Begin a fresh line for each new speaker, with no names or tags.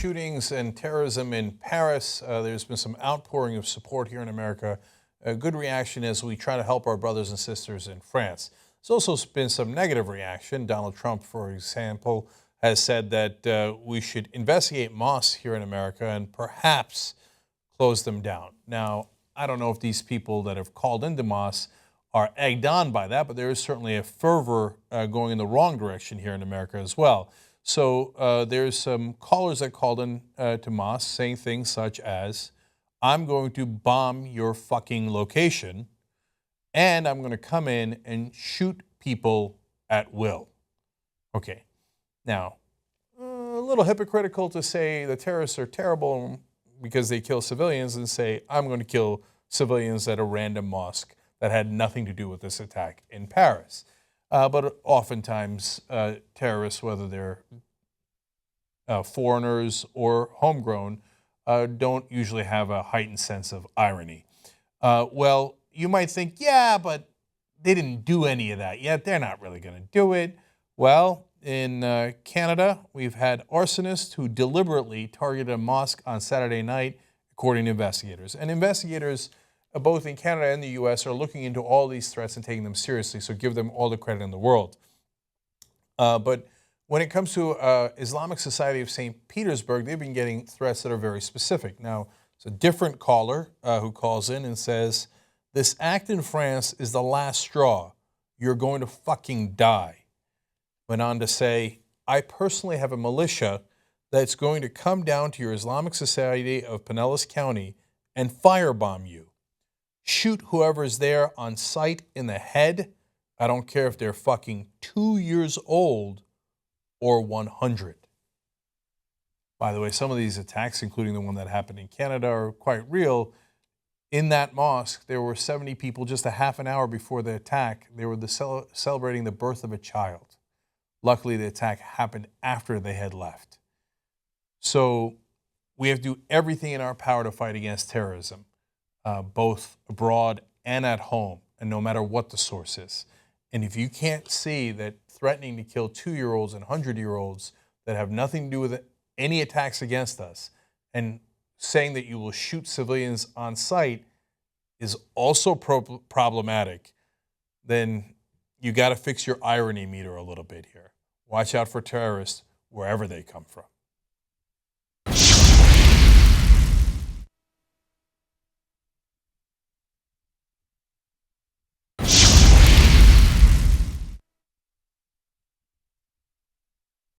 shootings and terrorism in Paris, there's been some outpouring of support here in America. A good reaction as we try to help our brothers and sisters in France. There's also been some negative reaction. Donald Trump, for example, has said that we should investigate mosques here in America and perhaps close them down. Now, I don't know if these people that have called into mosques are egged on by that, but there is certainly a fervor going in the wrong direction here in America as well. So there's some callers that called in to mosques saying things such as, I'm going to bomb your fucking location, and I'm going to come in and shoot people at will. Okay, now, a little hypocritical to say the terrorists are terrible because they kill civilians and say, I'm going to kill civilians at a random mosque that had nothing to do with this attack in Paris. But oftentimes, terrorists, whether they're foreigners or homegrown, don't usually have a heightened sense of irony. Well, you might think, yeah, but they didn't do any of that yet. They're not really going to do it. Well, in Canada, we've had arsonists who deliberately targeted a mosque on Saturday night, according to investigators. And investigators, both in Canada and the U.S., are looking into all these threats and taking them seriously, so give them all the credit in the world. But when it comes to Islamic Society of St. Petersburg, they've been getting threats that are very specific. Now, it's a different caller who calls in and says, this act in France is the last straw. You're going to fucking die. Went on to say, I personally have a militia that's going to come down to your Islamic Society of Pinellas County and firebomb you. Shoot whoever's there on sight in the head. I don't care if they're fucking 2 years old or 100. By the way, some of these attacks, including the one that happened in Canada, are quite real. In that mosque, there were 70 people just a half an hour before the attack. They were celebrating the birth of a child. Luckily, the attack happened after they had left. So we have to do everything in our power to fight against terrorism, both abroad and at home, and no matter what the source is. And if you can't see that threatening to kill 2-year-olds and 100-year-olds that have nothing to do with any attacks against us, and saying that you will shoot civilians on sight is also problematic, then you got to fix your irony meter a little bit here. Watch out for terrorists wherever they come from.